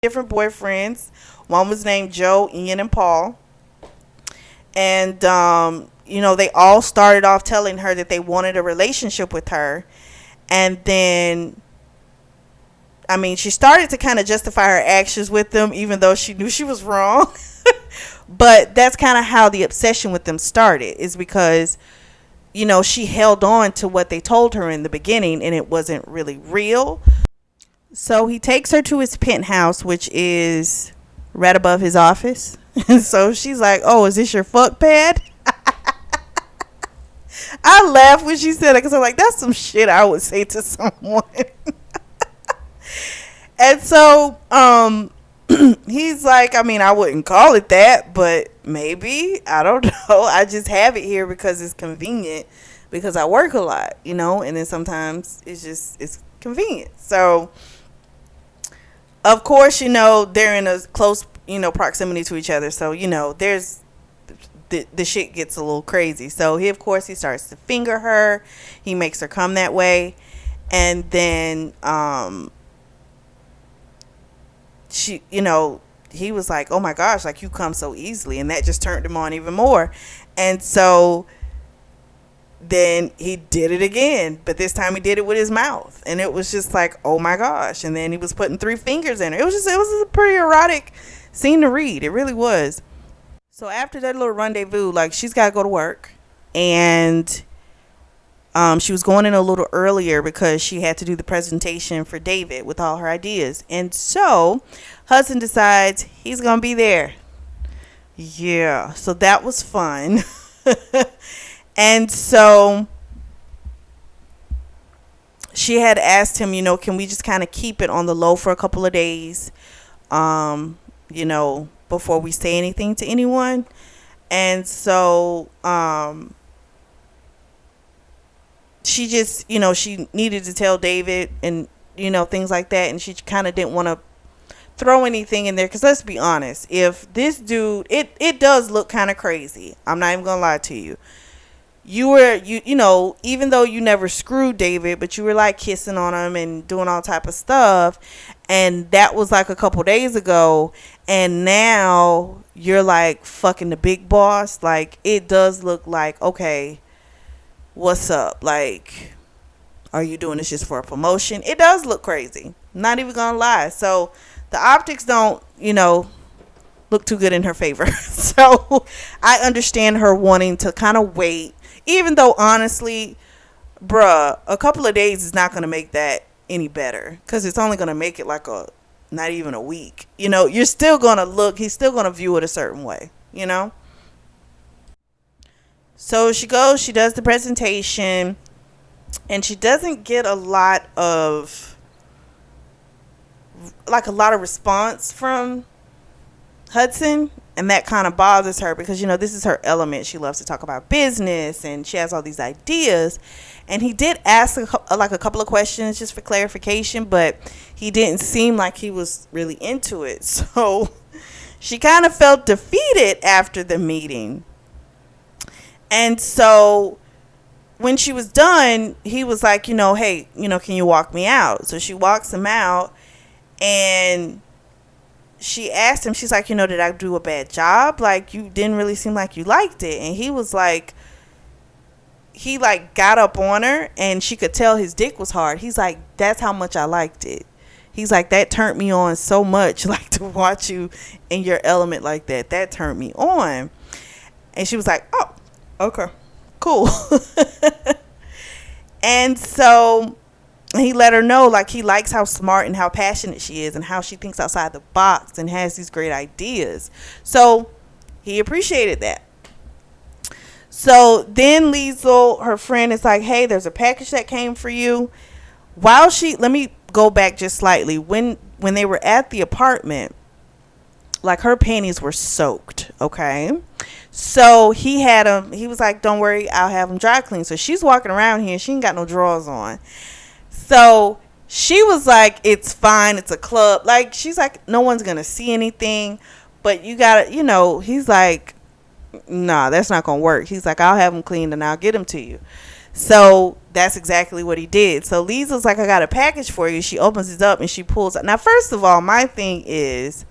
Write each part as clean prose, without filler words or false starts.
different boyfriends. One was named Joe, Ian, and Paul. And, they all started off telling her that they wanted a relationship with her. And then, I mean, she started to kind of justify her actions with them, even though she knew she was wrong. But that's kind of how the obsession with them started, is because, she held on to what they told her in the beginning and it wasn't really real. So he takes her to his penthouse, which is right above his office. And so she's like, "Oh, is this your fuck pad?" I laughed when she said it because I'm like, that's some shit I would say to someone. And so he's like, I mean, I wouldn't call it that, but maybe. I don't know. I just have it here because it's convenient, because I work a lot, and then sometimes it's convenient. So, of course, they're in a close, proximity to each other. So, there's the shit gets a little crazy. So he starts to finger her. He makes her come that way. And then she, he was like, "Oh my gosh, like you come so easily." And that just turned him on even more. And so then he did it again, but this time he did it with his mouth. And it was just like, oh my gosh. And then he was putting 3 fingers in her. It was a pretty erotic scene to read. It really was. So after that little rendezvous, like, she's got to go to work. And she was going in a little earlier because she had to do the presentation for David with all her ideas. And so Hudson decides he's going to be there. Yeah. So that was fun. And so she had asked him, can we just kind of keep it on the low for a couple of days, before we say anything to anyone. And so she just, she needed to tell David and, things like that. And she kind of didn't want to throw anything in there, because let's be honest, if this dude, it does look kind of crazy. I'm not even going to lie to you. Even though you never screwed David, but you were like kissing on him and doing all type of stuff, and that was like a couple days ago, and now you're like fucking the big boss. Like, it does look like, okay, what's up? Like, are you doing this just for a promotion? It does look crazy, not even gonna lie. So the optics don't look too good in her favor. So I understand her wanting to kind of wait. Even though, honestly, bruh, a couple of days is not going to make that any better. Because it's only going to make it like not even a week. You're still going to he's still going to view it a certain way, So she goes, she does the presentation, and she doesn't get a lot of response from Hudson. And that kind of bothers her because, this is her element. She loves to talk about business and she has all these ideas. And he did ask a couple of questions just for clarification, but he didn't seem like he was really into it. So she kind of felt defeated after the meeting. And so when she was done, he was like, hey, can you walk me out? So she walks him out, and she asked him, she's like, did I do a bad job? Like, you didn't really seem like you liked it. And he was like, he got up on her, and she could tell his dick was hard. He's like, that's how much I liked it. He's like, that turned me on so much, like, to watch you in your element like that. That turned me on. And she was like, oh, okay, cool. And so he let her know, like, he likes how smart and how passionate she is and how she thinks outside the box and has these great ideas. So he appreciated that. So then Liesl, her friend, is like, hey, there's a package that came for you. Let me go back just slightly. When they were at the apartment, like, her panties were soaked, okay? So he was like, don't worry, I'll have them dry clean. So she's walking around here, she ain't got no drawers on. So she was like, it's fine, it's a club. Like, she's like, no one's going to see anything, but you got to, he's like, nah, that's not going to work. He's like, I'll have them cleaned and I'll get them to you. So that's exactly what he did. So Lisa's like, I got a package for you. She opens it up and she pulls out. Now, first of all, my thing is,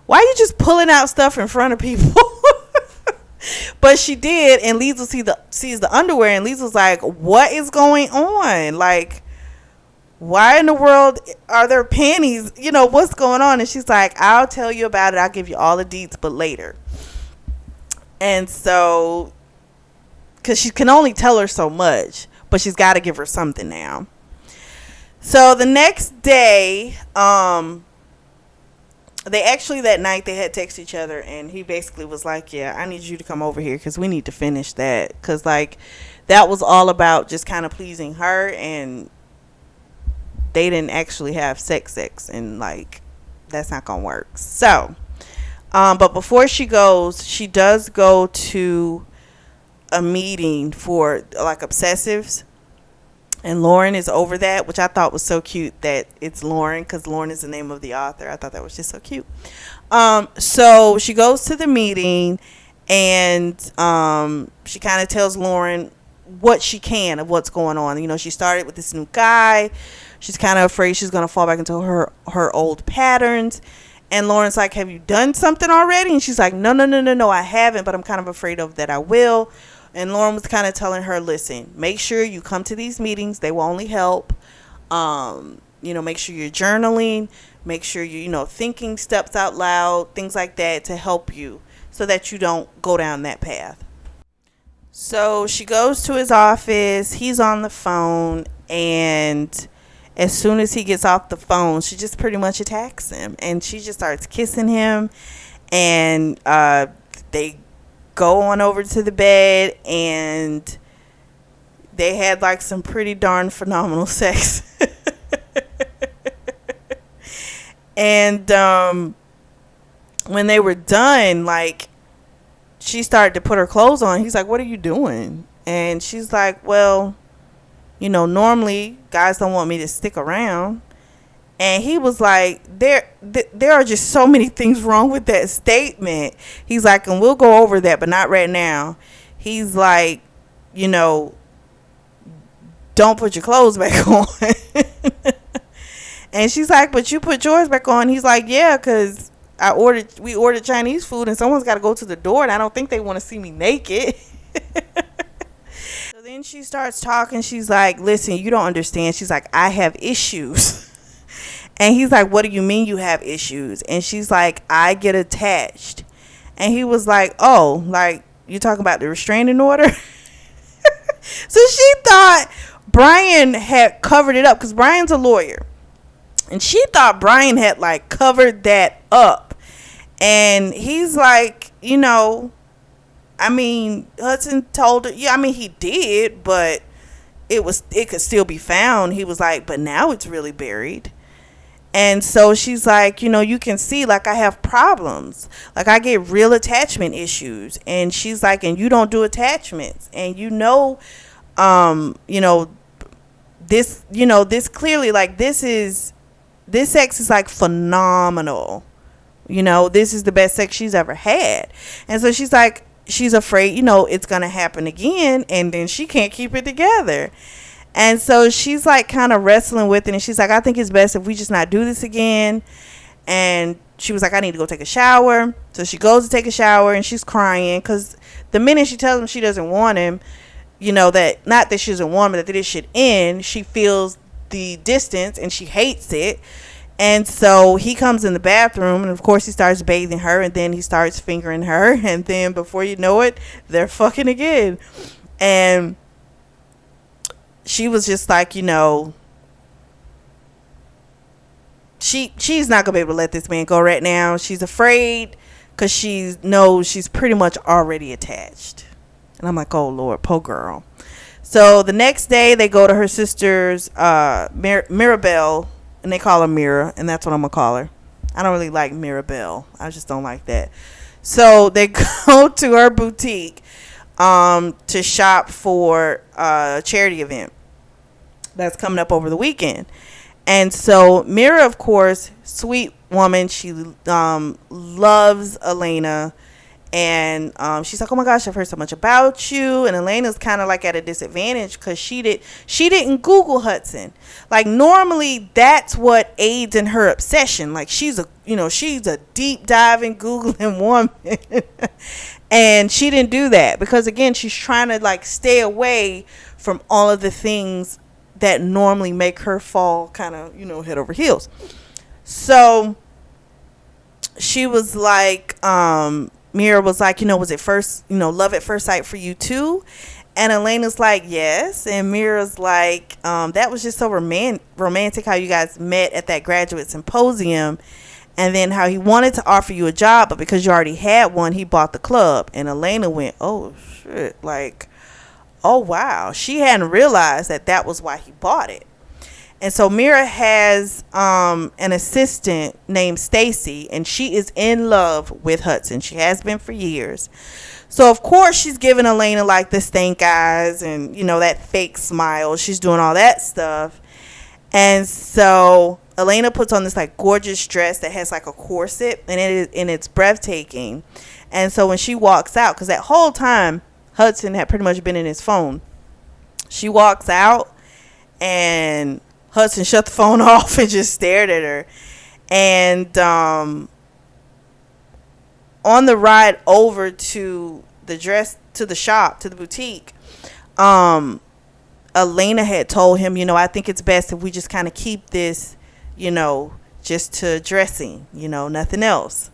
why are you just pulling out stuff in front of people? But she did, and Lisa sees the underwear, and Lisa's like, what is going on? Like, why in the world are there panties? You know, what's going on? And she's like, I'll tell you about it. I'll give you all the deets, but later. And so, because she can only tell her so much, but she's got to give her something now. So the next day, they actually, that night, they had texted each other, and he basically was like, yeah, I need you to come over here because we need to finish that. Because, like, that was all about just kind of pleasing her, and they didn't actually have sex, and, like, that's not going to work. So, but before she goes, she does go to a meeting for, like, obsessives. And Lauren is over that, which I thought was so cute that it's Lauren, because Lauren is the name of the author. I thought that was just so cute. So she goes to the meeting, and she kind of tells Lauren what she can of what's going on. You know, she started with this new guy. She's kind of afraid she's going to fall back into her old patterns. And Lauren's like, have you done something already? And she's like, no, I haven't, but I'm kind of afraid of that I will. And Lauren was kind of telling her, listen, make sure you come to these meetings. They will only help. You know, make sure you're journaling. Make sure you're, thinking steps out loud, things like that to help you so that you don't go down that path. So she goes to his office. He's on the phone. And as soon as he gets off the phone, she just pretty much attacks him. And she just starts kissing him. And they go on over to the bed, and they had like some pretty darn phenomenal sex. And when they were done, like, she started to put her clothes on. He's like, what are you doing? And she's like, well, normally guys don't want me to stick around. And he was like, there are just so many things wrong with that statement. He's like, and we'll go over that, but not right now. He's like, don't put your clothes back on. And she's like, but you put yours back on. He's like, yeah, because we ordered Chinese food, and someone's got to go to the door, and I don't think they want to see me naked. So then she starts talking. She's like, listen, you don't understand. She's like, I have issues. And he's like, what do you mean you have issues? And she's like, I get attached. And he was like, oh, like, you talking about the restraining order? So she thought Brian had covered it up, because Brian's a lawyer. And she thought Brian had, like, covered that up. And he's like, Hudson told her, he did, but it could still be found. He was like, but now it's really buried. And so she's like, you can see, like, I have problems. Like, I get real attachment issues. And she's like, and you don't do attachments. And this clearly, like, this sex is, like, phenomenal. This is the best sex she's ever had. And so she's like, she's afraid, it's going to happen again. And then she can't keep it together. And so she's like kind of wrestling with it. And she's like, I think it's best if we just not do this again. And she was like, I need to go take a shower. So she goes to take a shower, and she's crying because the minute she tells him she doesn't want him, that not that she doesn't want him, but that this should end, she feels the distance and she hates it. And so he comes in the bathroom, and of course he starts bathing her, and then he starts fingering her. And then before you know it, they're fucking again. And she was just like, she's not gonna be able to let this man go right now. She's afraid because she knows she's pretty much already attached. And I'm like, oh Lord, poor girl. So the next day they go to her sister's Mirabelle, and they call her Mira, and that's what I'm gonna call her. I don't really like Mirabelle. I just don't like that. So they go to her boutique to shop for a charity event that's coming up over the weekend. And so Mira, of course, sweet woman, she loves Elena, And she's like, oh my gosh, I've heard so much about you. And Elena's kind of like at a disadvantage because she didn't Google Hudson. Like, normally that's what aids in her obsession. Like, she's a deep diving Googling woman. And she didn't do that because, again, she's trying to like stay away from all of the things that normally make her fall kind of, head over heels. So she was like, Mira was like, was it first, love at first sight for you too? And Elena's like, yes. And Mira's like, that was just so romantic how you guys met at that graduate symposium. And then how he wanted to offer you a job, but because you already had one, he bought the club. And Elena went, oh shit, like, oh wow. She hadn't realized that was why he bought it. And so Mira has an assistant named Stacy, and she is in love with Hudson. She has been for years. So of course she's giving Elena like the stank eyes and that fake smile. She's doing all that stuff. And so Elena puts on this like gorgeous dress that has like a corset, and it's breathtaking. And so when she walks out, because that whole time Hudson had pretty much been in his phone, she walks out and Hudson shut the phone off and just stared at her. And on the ride over to the shop, to the boutique, Elena had told him, I think it's best if we just kind of keep this, just to dressing, nothing else.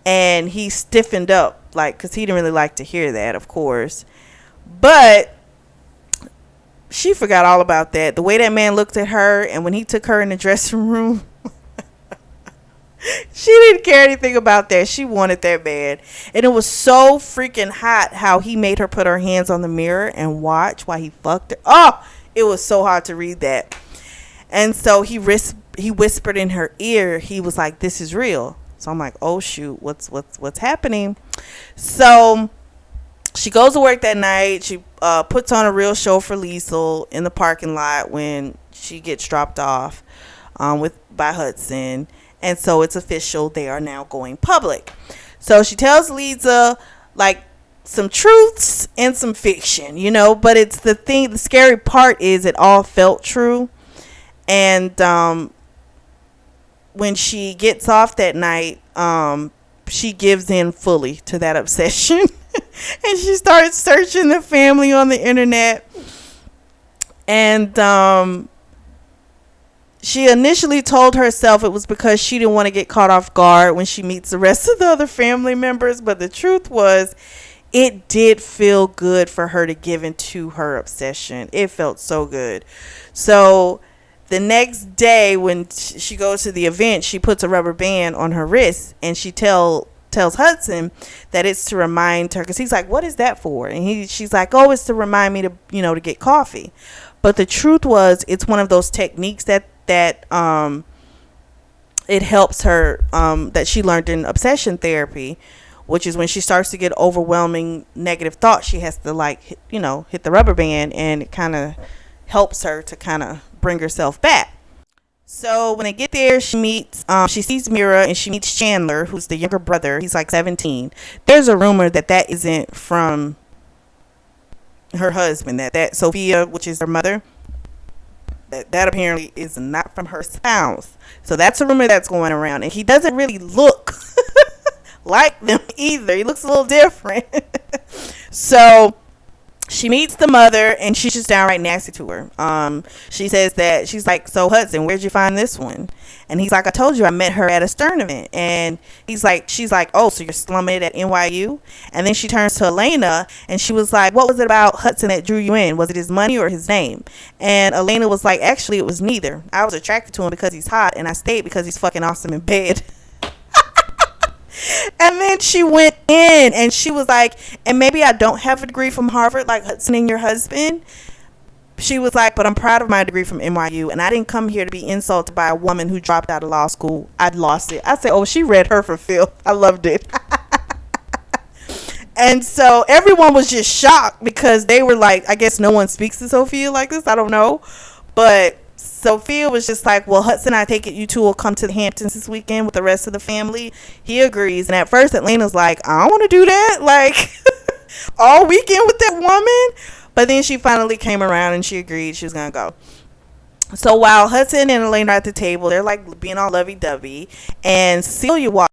And he stiffened up, like, because he didn't really like to hear that, of course. But she forgot all about that. The way that man looked at her, and when he took her in the dressing room, she didn't care anything about that. She wanted that bad. And it was so freaking hot how he made her put her hands on the mirror and watch while he fucked her. Oh, it was so hard to read that. And so he whispered in her ear. He was like, this is real. So I'm like, oh shoot, what's happening? So she goes to work that night. She puts on a real show for Liesl in the parking lot when she gets dropped off by Hudson. And so it's official. They are now going public. So she tells Lisa like some truths and some fiction, but it's the scary part is it all felt true. And when she gets off that night, she gives in fully to that obsession. And she starts searching the family on the internet. And she initially told herself it was because she didn't want to get caught off guard when she meets the rest of the other family members. But the truth was, it did feel good for her to give into her obsession. It felt so good. So the next day when she goes to the event, she puts a rubber band on her wrist, and she tells Hudson that it's to remind her, because he's like, what is that for? And she's like, oh, it's to remind me to to get coffee. But the truth was, it's one of those techniques that it helps her, that she learned in obsession therapy, which is when she starts to get overwhelming negative thoughts, she has to hit the rubber band, and it kind of helps her to kind of bring herself back. So when they get there, she sees Mira, and she meets Chandler, who's the younger brother. He's like 17. There's a rumor that isn't from her husband, that Sophia, which is her mother, that apparently is not from her spouse. So that's a rumor that's going around, and he doesn't really look like them either. He looks a little different. So she meets the mother, and she's just downright nasty to her. She says that she's like, so Hudson, where'd you find this one? And he's like, I told you, I met her at a Stern event. And she's like, oh, so you're slumming it at NYU? And then she turns to Elena, and she was like, what was it about Hudson that drew you in? Was it his money or his name? And Elena was like, actually, it was neither. I was attracted to him because he's hot, and I stayed because he's fucking awesome in bed. And then she went in, and she was like, and maybe I don't have a degree from Harvard like Hudson and your husband. She was like, but I'm proud of my degree from NYU, and I didn't come here to be insulted by a woman who dropped out of law school. I'd lost it. I said, oh, she read her for filth. I loved it. And so everyone was just shocked because they were like, I guess no one speaks to Sophia like this. I don't know. But Sophia was just like, well, Hudson, I take it you two will come to the Hamptons this weekend with the rest of the family. He agrees. And at first, Atlanta's like, I don't want to do that. Like, all weekend with that woman. But then she finally came around and she agreed she was going to go. So while Hudson and Elaine are at the table, they're like being all lovey-dovey. And Celia walks